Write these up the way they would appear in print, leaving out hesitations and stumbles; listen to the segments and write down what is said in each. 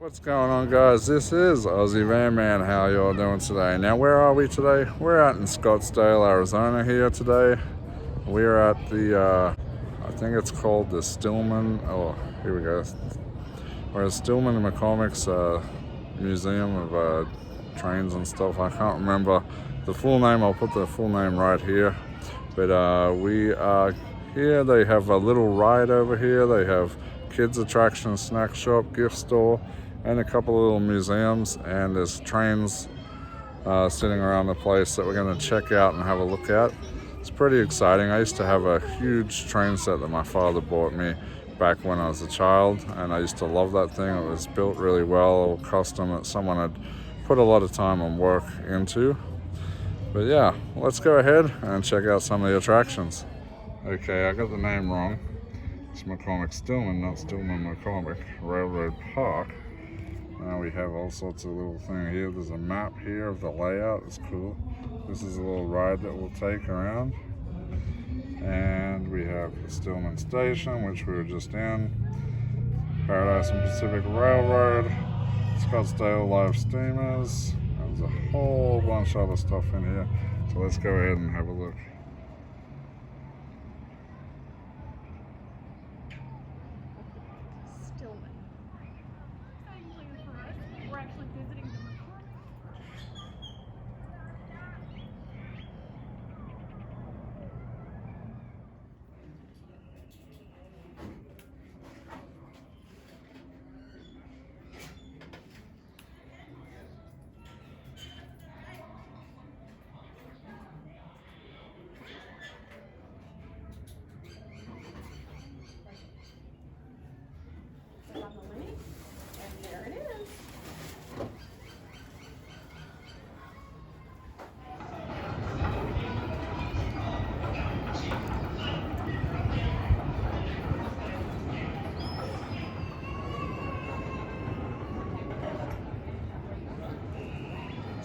What's going on, guys? This is Aussie Van Man. How y'all doing today? Now, where are we today? We're out in Scottsdale, Arizona here today. We're at the, I think it's called the Stillman. Oh, here we go. We're at Stillman and McCormick's Museum of Trains and stuff. I can't remember the full name. I'll put the full name right here. But we are here. They have a little ride over here. They have kids attraction, snack shop, gift store, and a couple of little museums, and there's trains sitting around the place that we're going to check out and have a look at. It's pretty exciting. I used to have a huge train set that my father bought me back when I was a child, and I used to love that thing. It was built really well, custom, that someone had put a lot of time and work into. But yeah, let's go ahead and check out some of the attractions. Okay, I got the name wrong. It's McCormick Stillman, not Stillman McCormick Railroad Park. Now we have all sorts of little things here. There's a map here of the layout. It's cool. This is a little ride that we'll take around. And we have the Stillman Station, which we were just in. Paradise and Pacific Railroad. Scottsdale Live Steamers. There's a whole bunch of other stuff in here. So let's go ahead and have a look.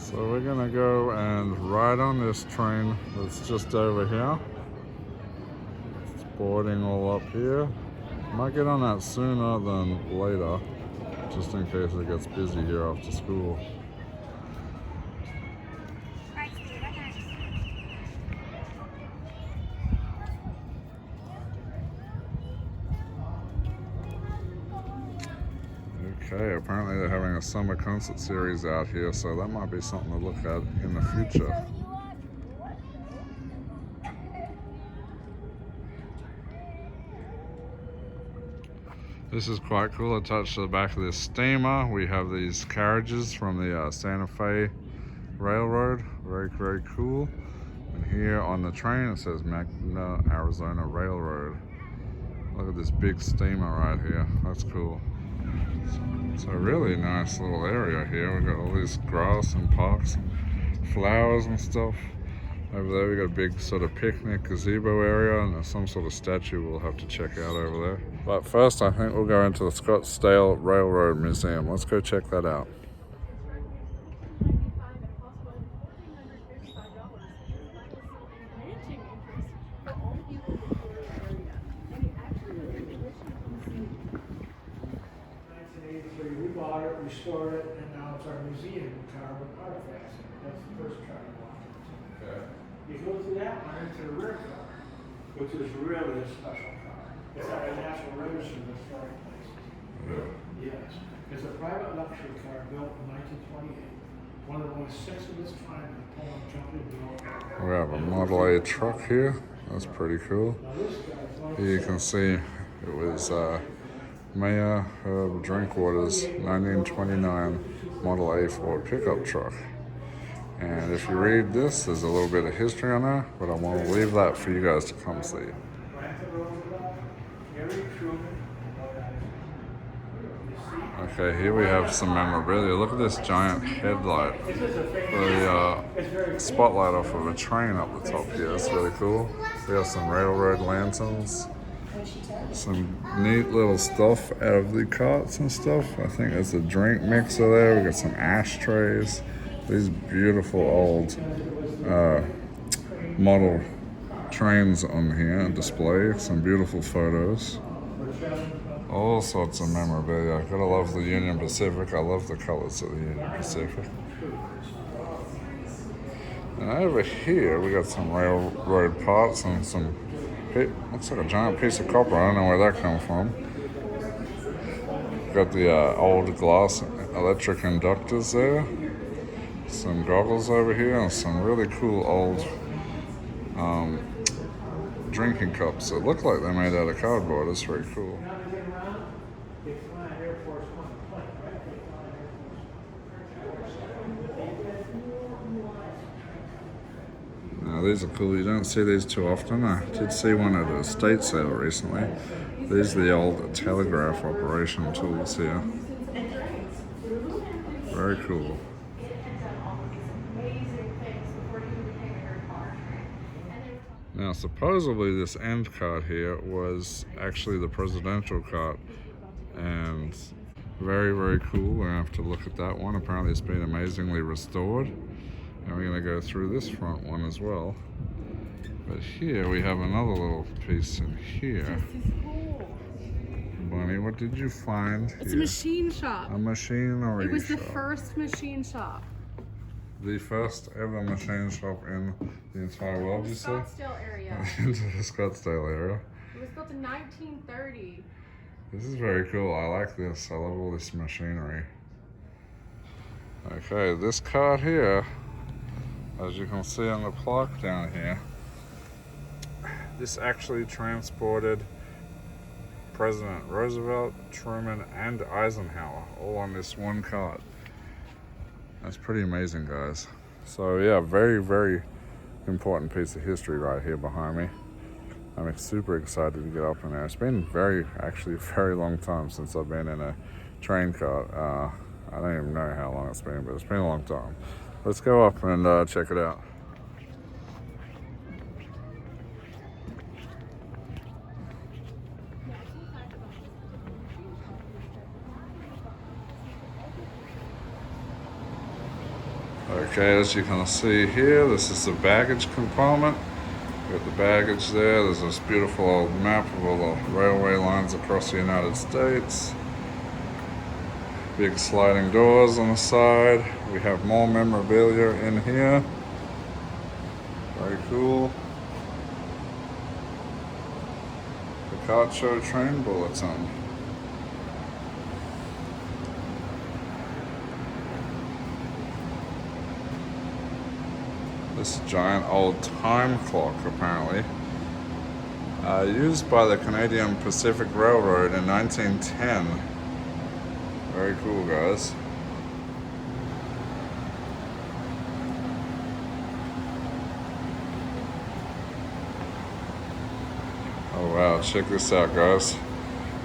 So we're gonna go and ride on this train that's just over here. It's boarding all up here. Might get on that sooner than later, just in case it gets busy here after school. Okay, apparently they're having a summer concert series out here, so that might be something to look at in the future. This is quite cool. Attached to the back of this steamer, we have these carriages from the Santa Fe Railroad. Very, very cool. And here on the train, it says Magna Arizona Railroad. Look at this big steamer right here. That's cool. It's a really nice little area here. We've got all this grass and parks and flowers and stuff. Over there we got a big sort of picnic gazebo area, and there's some sort of statue we'll have to check out over there. But first I think we'll go into the Scottsdale Railroad Museum. Let's go check that out. Restored it, and now it's our museum car with artifacts. That's the first car you walk into. Okay. You go through that one into the rear car, which is really a special car. It's at a National Register of Historic Places. Really? Yes. It's a private luxury car built in 1928. One of the only 6 of its kind that Poland company built. We have a Model A truck here. That's pretty cool. Now this guy's Here you can see it was Mayor Herb Drinkwater's 1929 Model A Ford pickup truck. And if you read this, there's a little bit of history on there, but I want to leave that for you guys to come see. Okay, here we have some memorabilia. Look at this giant headlight. The spotlight off of a train up the top here. That's really cool. We have some railroad lanterns. Some neat little stuff out of the carts and stuff. I think there's a drink mixer there. We got some ashtrays. These beautiful old model trains on here on display. Some beautiful photos. All sorts of memorabilia. I gotta love the Union Pacific. I love the colors of the Union Pacific. And over here, we got some railroad parts and some, looks like a giant piece of copper. I don't know where that comes from. Got the old glass electric inductors there. Some goggles over here and some really cool old drinking cups that look like they're made out of cardboard. It's very cool. Now these are cool. You don't see these too often. I did see one at a estate sale recently. These are the old telegraph operation tools here. Very cool. Now supposedly this end cart here was actually the presidential cart, and very, very cool. We're gonna have to look at that one. Apparently it's been amazingly restored. And we're gonna go through this front one as well. But here we have another little piece in here. Bunny, what did you find? It's a machine shop. A machinery shop. It was the first machine shop. The first ever machine shop in the entire world, you say? Scottsdale area. Into the Scottsdale area. It was built in 1930. This is very cool. I like this. I love all this machinery. Okay, this cart here, as you can see on the plaque down here, this actually transported President Roosevelt, Truman, and Eisenhower all on this one cart. That's pretty amazing, guys. So yeah, very, very important piece of history right here behind me. I'm super excited to get up in there. It's been actually a very long time since I've been in a train cart. I don't even know how long it's been, but it's been a long time. Let's go up and check it out. Okay, as you can see here, this is the baggage compartment. We got the baggage there. There's this beautiful old map of all the railway lines across the United States. Big sliding doors on the side. We have more memorabilia in here. Very cool. The Cart Show train bulletin. This giant old time clock, apparently, used by the Canadian Pacific Railroad in 1910. Very cool, guys. Oh wow, check this out, guys.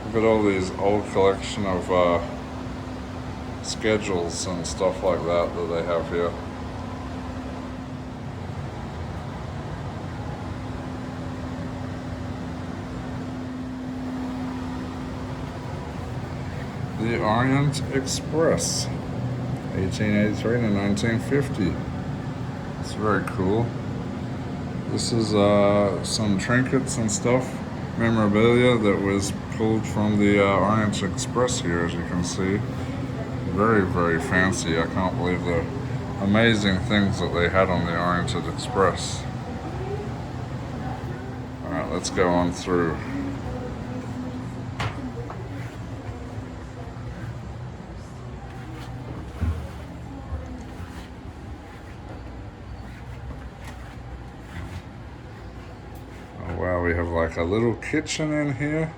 Look at all these old collection of schedules and stuff like that they have here. The Orient Express, 1883 to 1950. It's very cool. This is some trinkets and stuff, memorabilia that was pulled from the Orient Express here, as you can see. Very, very fancy. I can't believe the amazing things that they had on the Orient Express. Alright, let's go on through. Wow, we have like a little kitchen in here.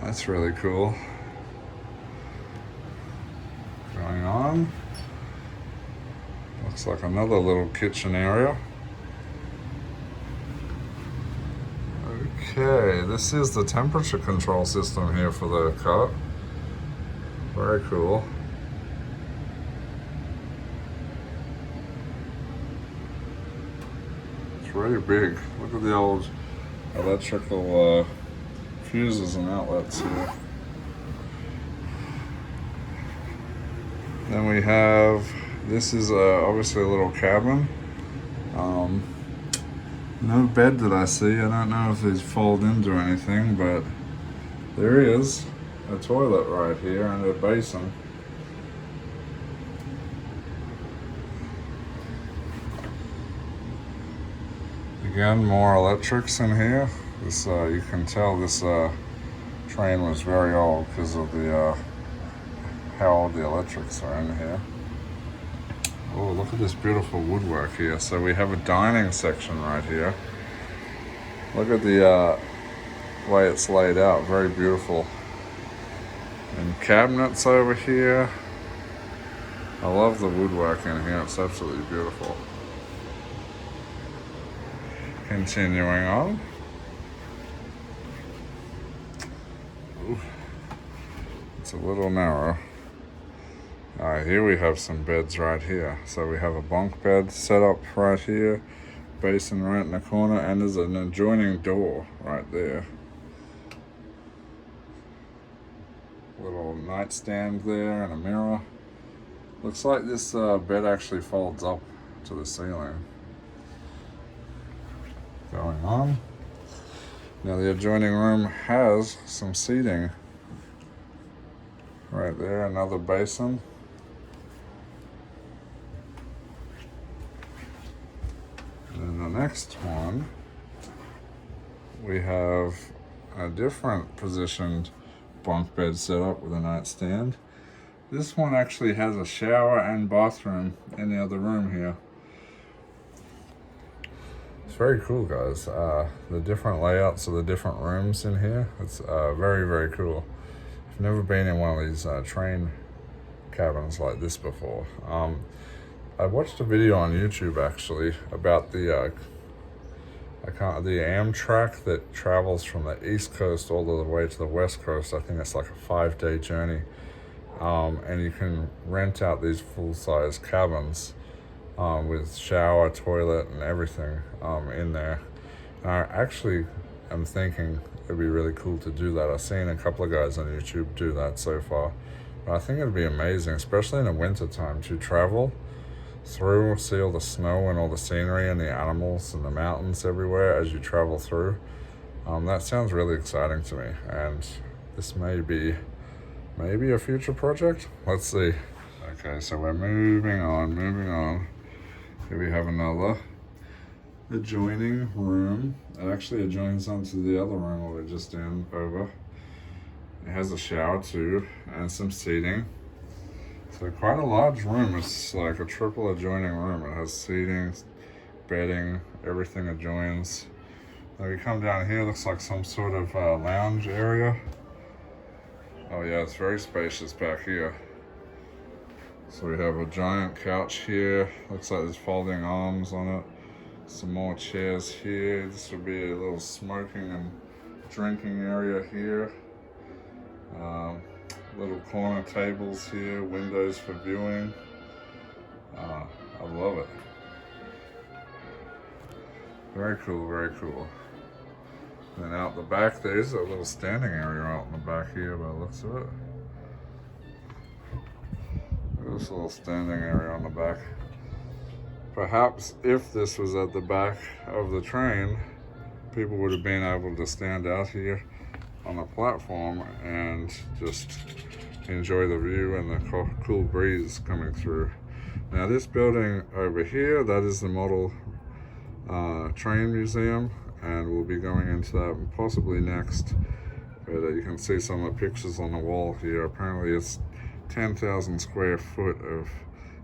That's really cool. Going on. Looks like another little kitchen area. Okay, this is the temperature control system here for the cart. Very cool. It's really big. Look at the old electrical fuses and outlets here. Then we have, this is obviously a little cabin. No bed that I see. I don't know if these fold into anything, but there is a toilet right here and a basin. Again, more electrics in here. This you can tell this train was very old because of the how old the electrics are in here. Oh, look at this beautiful woodwork here. So we have a dining section right here. Look at the way it's laid out, very beautiful. And cabinets over here. I love the woodwork in here, it's absolutely beautiful. Continuing on. Ooh, it's a little narrow. Alright, here we have some beds right here. So we have a bunk bed set up right here, basin right in the corner, and there's an adjoining door right there. Little nightstand there and a mirror. Looks like this bed actually folds up to the ceiling. Going on. Now the adjoining room has some seating. Right there, another basin. And then the next one, we have a different positioned bunk bed set up with a nightstand. This one actually has a shower and bathroom in the other room here. It's very cool, guys. The different layouts of the different rooms in here. It's very, very cool. I've never been in one of these train cabins like this before. I watched a video on YouTube actually about the Amtrak that travels from the East Coast all the way to the West Coast. I think it's like a 5-day journey. And you can rent out these full-size cabins with shower, toilet, and everything in there. And I actually am thinking it'd be really cool to do that. I've seen a couple of guys on YouTube do that so far. But I think it'd be amazing, especially in the winter time, to travel through, see all the snow and all the scenery and the animals and the mountains everywhere as you travel through. That sounds really exciting to me, and this may be maybe a future project. Let's see. Okay, so we're moving on. Here we have another adjoining room. It actually adjoins onto the other room we were just in over. It has a shower too and some seating. So quite a large room. It's like a triple adjoining room. It has seating, bedding, everything adjoins. Now we come down here, looks like some sort of lounge area. Oh yeah, it's very spacious back here. So we have a giant couch here. Looks like there's folding arms on it. Some more chairs here. This would be a little smoking and drinking area here. Little corner tables here, windows for viewing. I love it. Very cool, very cool. And out the back, there's a little standing area out in the back here by the looks of it. There's a little standing area on the back. Perhaps if this was at the back of the train, people would have been able to stand out here on the platform and just enjoy the view and the cool breeze coming through. Now this building over here, that is the model train museum, and we'll be going into that possibly next. But you can see some of the pictures on the wall here. Apparently it's 10,000 square foot of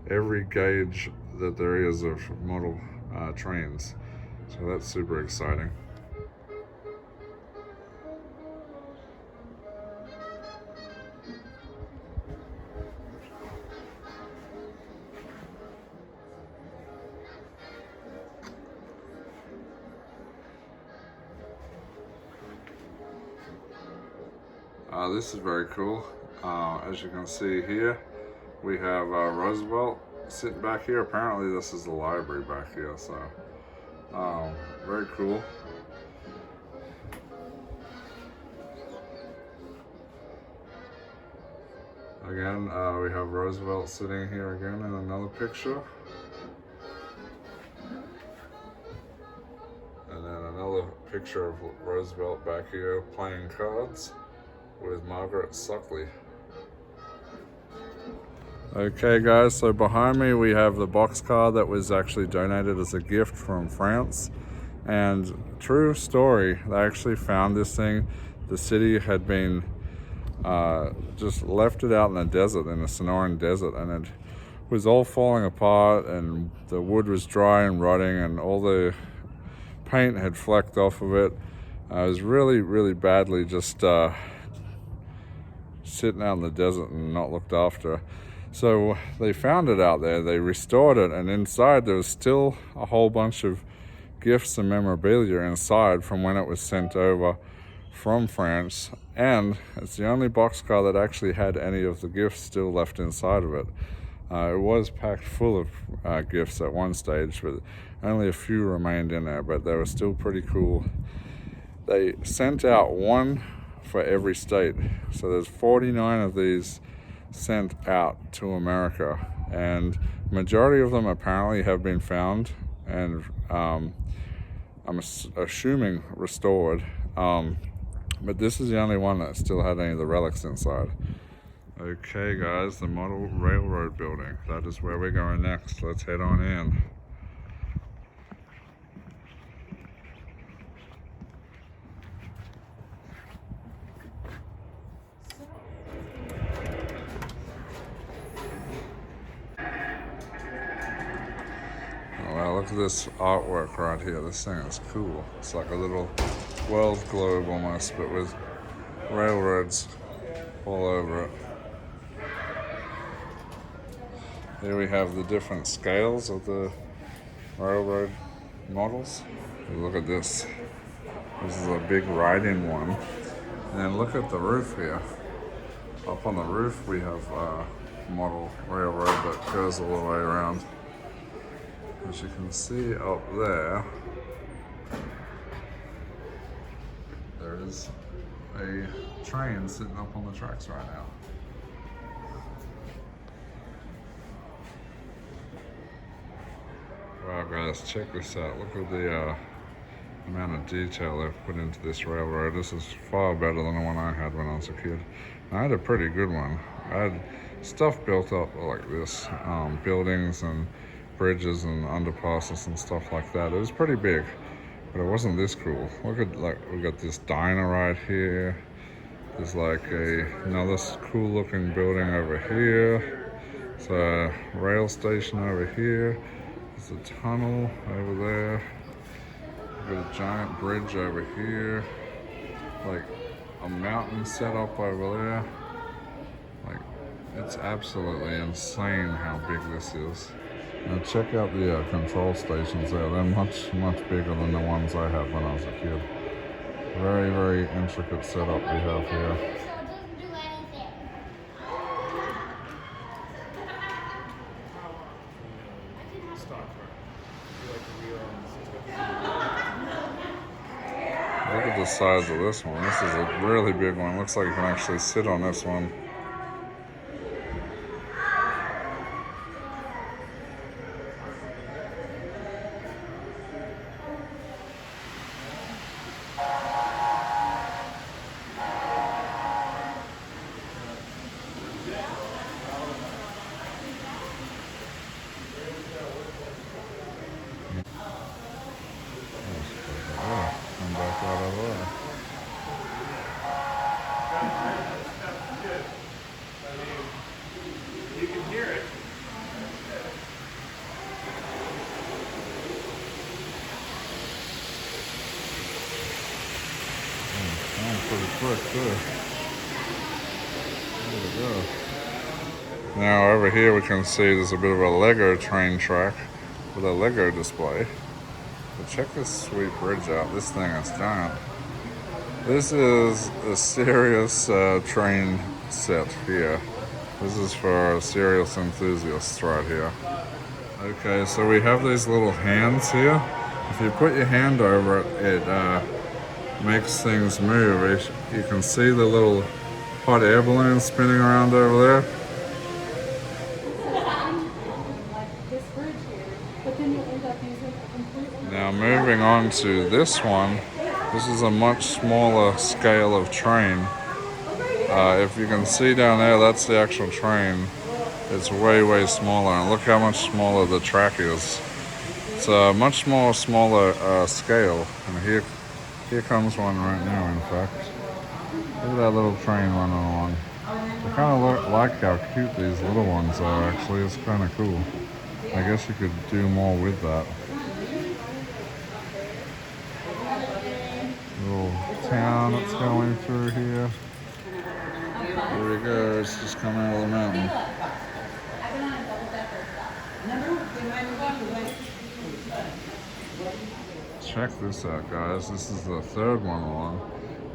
every gauge that there is of model trains. So that's super exciting. This is very cool. As you can see here, we have Roosevelt sitting back here. Apparently this is the library back here, so very cool. Again, we have Roosevelt sitting here again in another picture. And then another picture of Roosevelt back here playing cards. with Margaret Suckley. Okay guys, so behind me we have the boxcar that was actually donated as a gift from France. And true story, they actually found this thing. The city had been just left it out in the desert, in the Sonoran desert, and it was all falling apart, and the wood was dry and rotting, and all the paint had flecked off of it. It was really, really badly just sitting out in the desert and not looked after. So they found it out there, they restored it, and inside there was still a whole bunch of gifts and memorabilia inside from when it was sent over from France. And it's the only boxcar that actually had any of the gifts still left inside of it. It was packed full of gifts at one stage, but only a few remained in there, but they were still pretty cool. They sent out one for every state. So there's 49 of these sent out to America, and majority of them apparently have been found and I'm assuming restored, but this is the only one that still had any of the relics inside. Okay guys, the model railroad building, that is where we're going next. Let's head on in. Wow, look at this artwork right here. This thing is cool. It's like a little world globe almost, but with railroads all over it. Here we have the different scales of the railroad models. Look at this. This is a big ride-in one. And then look at the roof here. Up on the roof we have a model railroad that goes all the way around. As you can see up there, there is a train sitting up on the tracks right now. Wow guys, check this out. Look at the amount of detail they've put into this railroad. This is far better than the one I had when I was a kid. I had a pretty good one. I had stuff built up like this, buildings and bridges and underpasses and stuff like that. It was pretty big, but it wasn't this cool. Look at, like, we got this diner right here. There's like another cool looking building over here. It's a rail station over here. There's a tunnel over there. We've got a giant bridge over here. Like a mountain set up over there. Like, it's absolutely insane how big this is. Now check out the control stations there. They're much, much bigger than the ones I had when I was a kid. Very, very intricate setup we have here. Look at the size of this one. This is a really big one. Looks like you can actually sit on this one. You can hear it. Pretty quick too. There we go. Now over here we can see there's a bit of a Lego train track with a Lego display. But check this sweet bridge out. This thing is giant. This is a serious train set here. This is for serious enthusiasts right here. Okay, so we have these little hands here. If you put your hand over it, it makes things move. You can see the little hot air balloon spinning around over there. Now moving on to this one, this is a much smaller scale of train. If you can see down there, that's the actual train. It's way, way smaller, and look how much smaller the track is. It's a much more smaller scale, and here comes one right now, in fact. Look at that little train running along. I kind of like how cute these little ones are, actually. It's kind of cool. I guess you could do more with that. Little town that's going through here. Here we go, it's just coming out of the mountain. Check this out, guys. This is the third one along.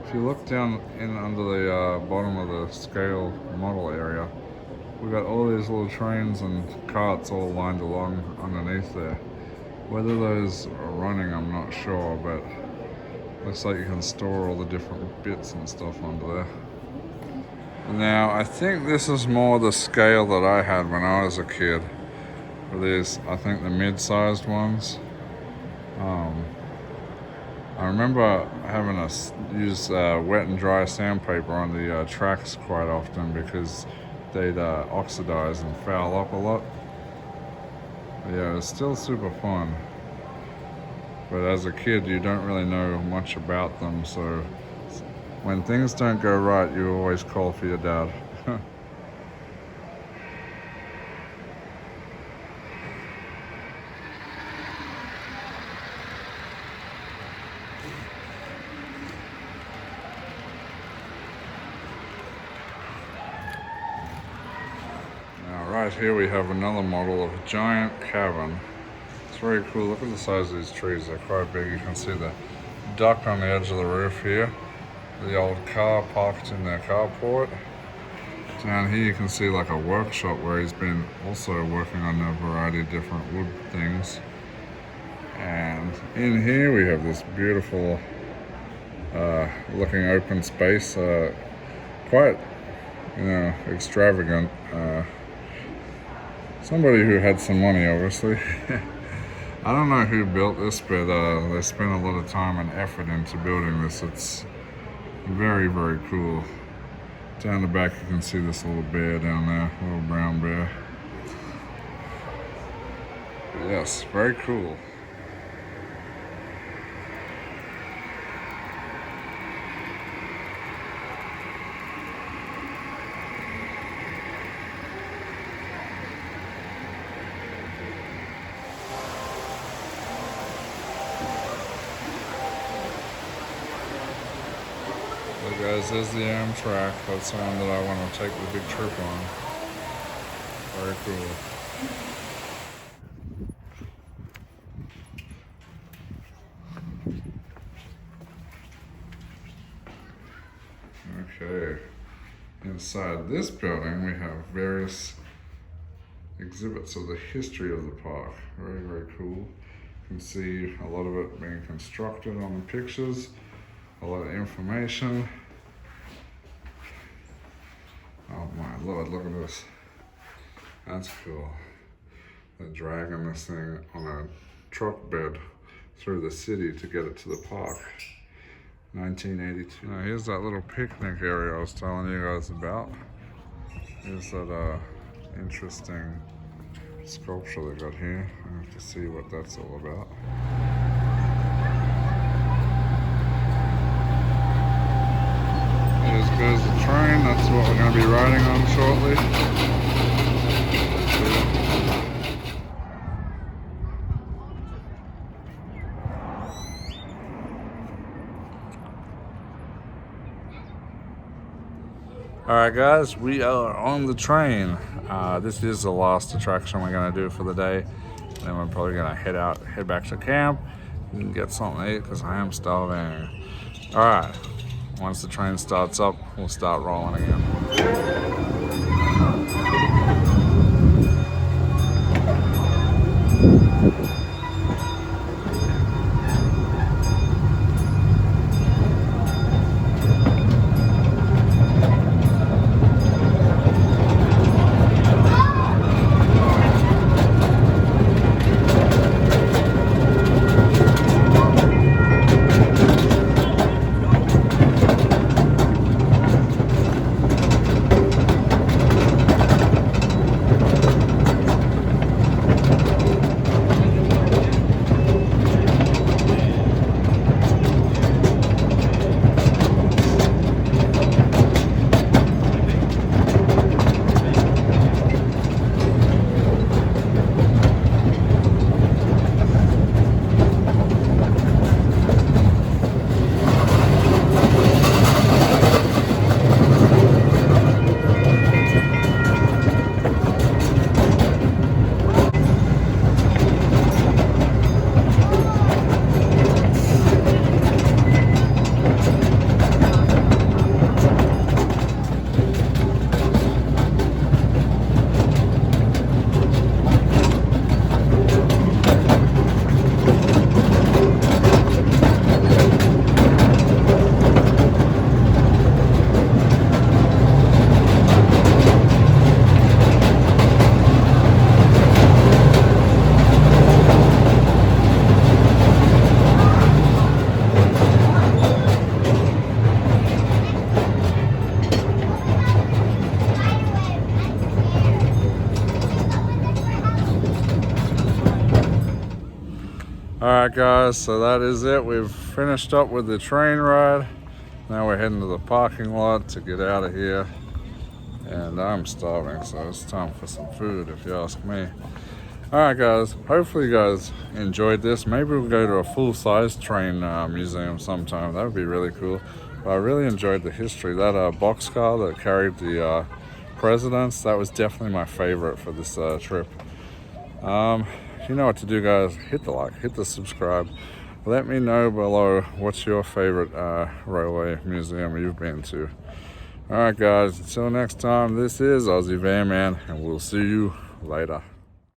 If you look down in under the bottom of the scale model area, we got all these little trains and carts all lined along underneath there. Whether those are running, I'm not sure, but looks like you can store all the different bits and stuff under there. Now, I think this is more the scale that I had when I was a kid. For these, I think the mid-sized ones. I remember having to use wet and dry sandpaper on the tracks quite often because they'd oxidize and foul up a lot. But yeah, it's still super fun. But as a kid, you don't really know much about them, so when things don't go right, you always call for your dad. Now, right here we have another model of a giant cavern. It's very cool. Look at the size of these trees. They're quite big. You can see the duck on the edge of the roof here. The old car parked in their carport. Down here you can see like a workshop where he's been also working on a variety of different wood things. And in here we have this beautiful looking open space. Quite, extravagant. Somebody who had some money, obviously. I don't know who built this, but they spent a lot of time and effort into building this. It's very, very cool. Down the back you can see this little bear down there, little brown bear. Yes, very cool. Guys, there's the Amtrak. That's the one that I want to take the big trip on. Very cool. Okay. Inside this building, we have various exhibits of the history of the park. Very, very cool. You can see a lot of it being constructed on the pictures. A lot of information. Oh my lord, look at this. That's cool. They're dragging this thing on a truck bed through the city to get it to the park. 1982. Now here's that little picnic area I was telling you guys about. Here's that interesting sculpture they got here. I have to see what that's all about. There goes the train. That's what we're going to be riding on shortly. Alright guys, we are on the train. This is the last attraction we're going to do for the day. And then we're probably going to head back to camp and get something to eat because I am starving. Alright. Once the train starts up, we'll start rolling again. Alright guys, so that is it. We've finished up with the train ride. Now we're heading to the parking lot to get out of here. And I'm starving, so it's time for some food if you ask me. Alright guys, hopefully you guys enjoyed this. Maybe we'll go to a full-size train museum sometime. That would be really cool. But I really enjoyed the history. That boxcar that carried the presidents, that was definitely my favorite for this trip. You know what to do guys. Hit the like, hit the subscribe. Let me know below what's your favorite railway museum you've been to. Alright guys, until next time, this is Aussie Van Man, and we'll see you later.